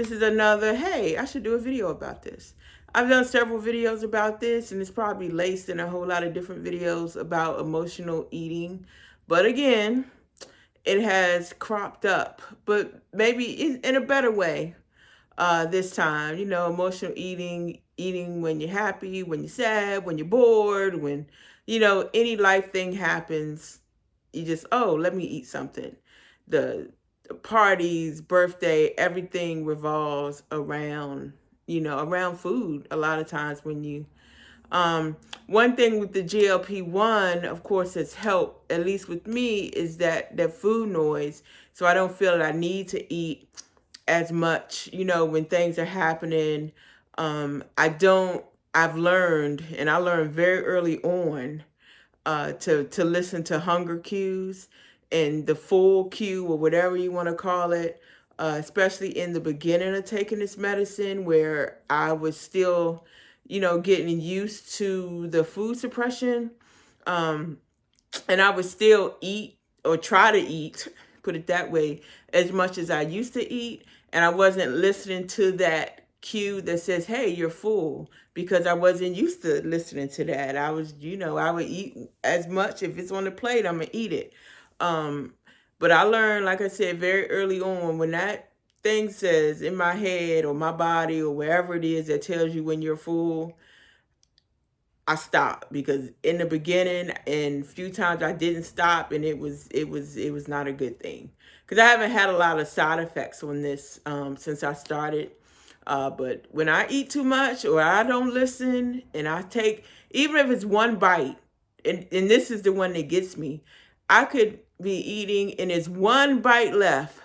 This is another, hey, I should do a video about this. I've done several videos about this, and it's probably laced in a whole lot of different videos about emotional eating. But again, it has cropped up, but maybe in a better way this time. Emotional eating when you're happy, when you're sad, when you're bored, when, any life thing happens, you just, oh, let me eat something. The parties, birthday, everything revolves around, around food a lot of times when you one thing with the GLP-1, of course, that's helped, at least with me, is that food noise. So I don't feel that I need to eat as much, when things are happening. I don't, I've learned, and I learned very early on, to listen to hunger cues and the full cue or whatever you want to call it, especially in the beginning of taking this medicine where I was still, getting used to the food suppression. Um, and I would still eat or try to eat, put it that way, as much as I used to eat. And I wasn't listening to that cue that says, hey, you're full, because I wasn't used to listening to that. I was, I would eat as much. If it's on the plate, I'm going to eat it. Um, but I learned, like I said, very early on, when that thing says in my head or my body or wherever it is that tells you when you're full, I stopped, because in the beginning and few times I didn't stop, and it was not a good thing, because I haven't had a lot of side effects on this since I started. But when I eat too much or I don't listen and I take, even if it's one bite, and this is the one that gets me, I could be eating and it's one bite left,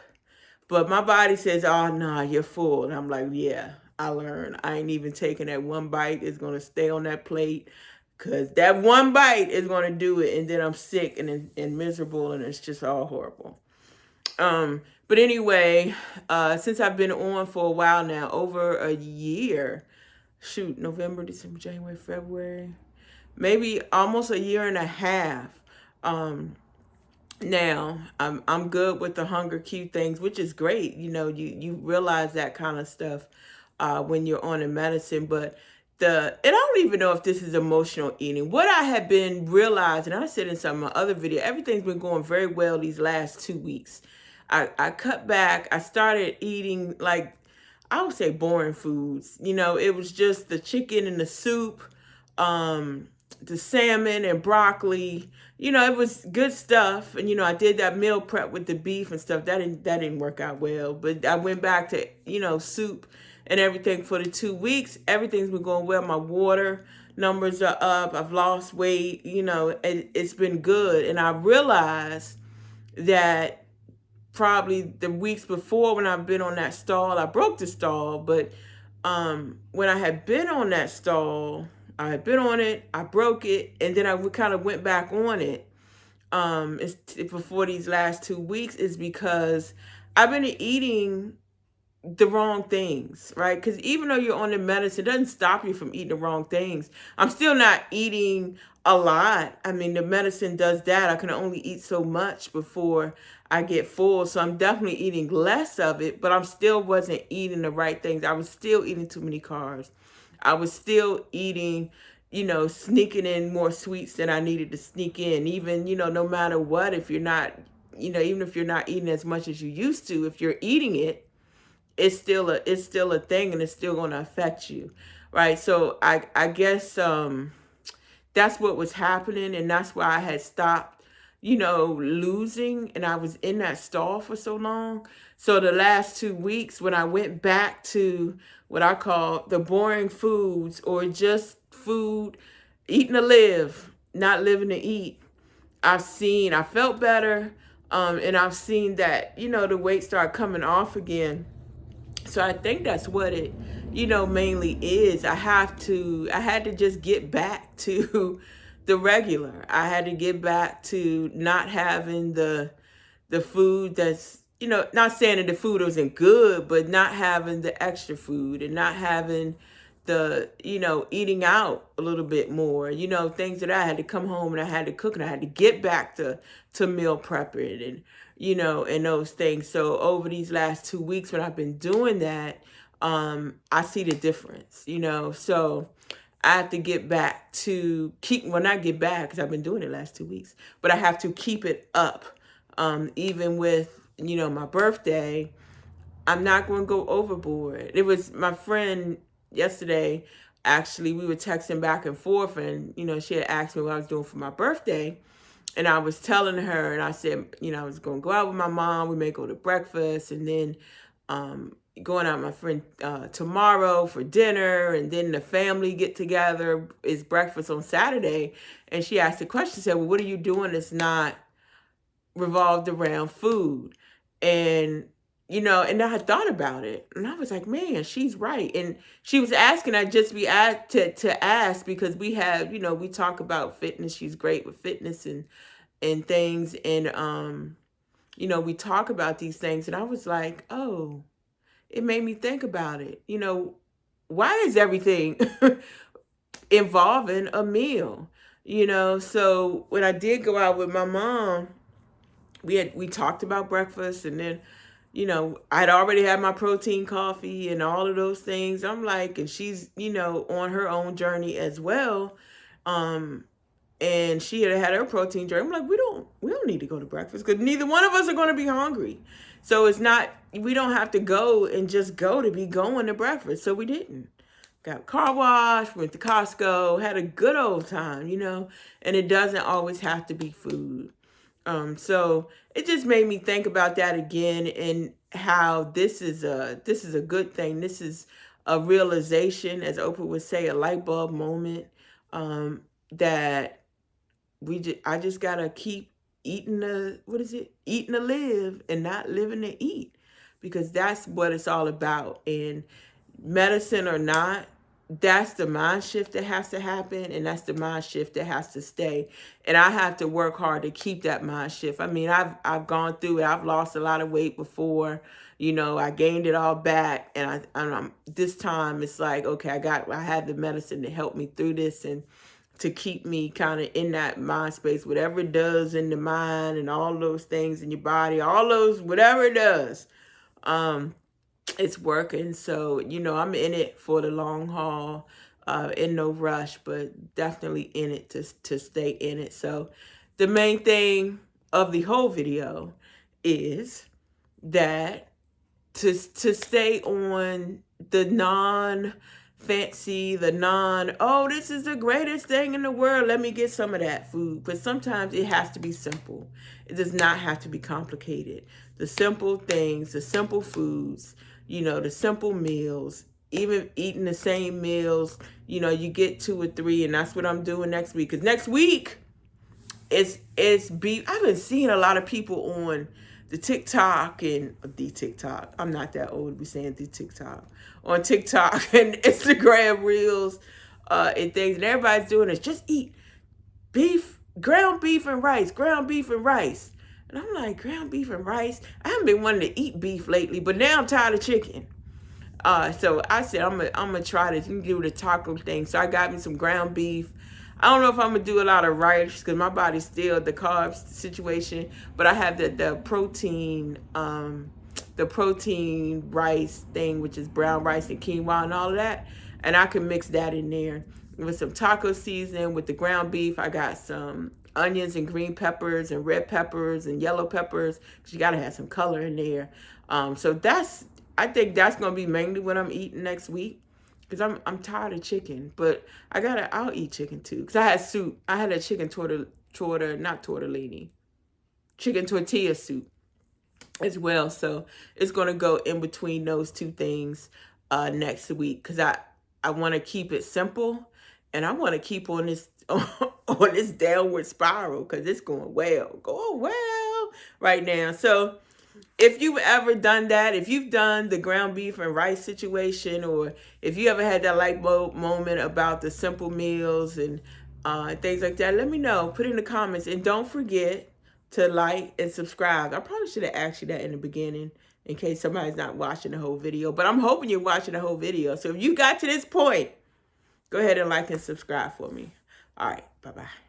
but my body says, oh, no, you're full. And I'm like, yeah, I learned. I ain't even taking that one bite. It's going to stay on that plate, because that one bite is going to do it. And then I'm sick and miserable, and it's just all horrible. But anyway, since I've been on for a while now, over a year, shoot, November, December, January, February, maybe almost a year and a half. Now I'm good with the hunger cue things, which is great. You realize that kind of stuff when you're on a medicine. But and I don't even know if this is emotional eating. What I have been realizing, I said in some of my other video, everything's been going very well these last 2 weeks. I cut back. I started eating, like, I would say, boring foods. It was just the chicken and the soup, the salmon and broccoli. It was good stuff. And I did that meal prep with the beef and stuff. That didn't work out well. But I went back to, soup and everything for the 2 weeks. Everything's been going well. My water numbers are up. I've lost weight. It's been good. And I realized that probably the weeks before, when I've been on that stall, I broke the stall. But when I had been on that stall, I had been on it, I broke it, and then I kind of went back on it before these last 2 weeks, is because I've been eating the wrong things, right? Because even though you're on the medicine, it doesn't stop you from eating the wrong things. I'm still not eating a lot. I mean, the medicine does that. I can only eat so much before I get full. So I'm definitely eating less of it, but I'm still wasn't eating the right things. I was still eating too many carbs. I was still eating, sneaking in more sweets than I needed to sneak in. Even, no matter what, if you're not, even if you're not eating as much as you used to, if you're eating it, it's still a thing, and it's still going to affect you, right? So I guess that's what was happening, and that's why I had stopped, losing, and I was in that stall for so long. So the last 2 weeks, when I went back to what I call the boring foods, or just food, eating to live, not living to eat, I felt better, and I've seen that, the weight start coming off again. So I think that's what it, mainly is. I had to just get back to the regular. I had to get back to not having the food that's, not saying that the food wasn't good, but not having the extra food, and not having eating out a little bit more, things that I had to come home and I had to cook and I had to get back to meal prepping and, and those things. So over these last 2 weeks when I've been doing that, I see the difference, so I have to get back to not get back because I've been doing it last 2 weeks, but I have to keep it up. Even with, my birthday, I'm not going to go overboard. It was my friend yesterday, actually, we were texting back and forth, and, she had asked me what I was doing for my birthday. And I was telling her, and I said, I was going to go out with my mom. We may go to breakfast, and then going out with my friend tomorrow for dinner, and then the family get together is breakfast on Saturday. And she asked the question, said, well, what are you doing that's not revolved around food? And and I had thought about it, and I was like, man, she's right. And she was asking, I just be asked to ask because we have, we talk about fitness. She's great with fitness and things, and we talk about these things, and I was like, oh, it made me think about it. Why is everything involving a meal? So when I did go out with my mom, we talked about breakfast, and then I'd already had my protein coffee and all of those things. I'm like, and she's on her own journey as well, and she had her protein journey. I'm like, we don't need to go to breakfast because neither one of us are going to be hungry. So it's not, we don't have to go and just go to be going to breakfast. So we didn't. Got a car wash, went to Costco, had a good old time, and it doesn't always have to be food. So it just made me think about that again, and how this is a good thing. This is a realization, as Oprah would say, a light bulb moment, that I just gotta keep eating eating to live and not living to eat, because that's what it's all about. And medicine or not, that's the mind shift that has to happen, and that's the mind shift that has to stay. And I have to work hard to keep that mind shift. I mean, I've gone through it. I've lost a lot of weight before. I gained it all back, and I'm this time it's like, okay, I had the medicine to help me through this and to keep me kind of in that mind space. Whatever it does in the mind and all those things in your body, all those whatever it does, it's working. So, I'm in it for the long haul, in no rush, but definitely in it to stay in it. So the main thing of the whole video is that to stay on the non-fancy, oh, this is the greatest thing in the world, let me get some of that food. But sometimes it has to be simple. It does not have to be complicated. The simple things, the simple foods, the simple meals, even eating the same meals, you get 2 or 3, and that's what I'm doing next week. Because next week, it's beef. I've been seeing a lot of people on the TikTok and the TikTok. I'm not that old to be saying the TikTok. On TikTok and Instagram reels, and things, and everybody's doing is just eat beef, ground beef and rice, ground beef and rice. And I'm like, ground beef and rice? I haven't been wanting to eat beef lately, but now I'm tired of chicken. So I said, I'm gonna try this. You can do the taco thing. So I got me some ground beef. I don't know if I'm gonna do a lot of rice because my body's still the carbs situation, but I have the protein rice thing, which is brown rice and quinoa and all of that, and I can mix that in there with some taco seasoning. With the ground beef, I got some onions and green peppers and red peppers and yellow peppers, because you gotta have some color in there. So I think that's gonna be mainly what I'm eating next week, because I'm tired of chicken. But I'll eat chicken too, because I had soup. I had a chicken chicken tortilla soup as well. So it's gonna go in between those two things next week, because I want to keep it simple, and I want to keep on this on this downward spiral, because it's going well right now. So if you've ever done that, if you've done the ground beef and rice situation, or if you ever had that light bulb moment about the simple meals and things like that, let me know. Put in the comments, and don't forget to like and subscribe. I probably should have asked you that in the beginning, in case somebody's not watching the whole video, but I'm hoping you're watching the whole video. So if you got to this point, Go ahead and like and subscribe for me. All right. Bye-bye.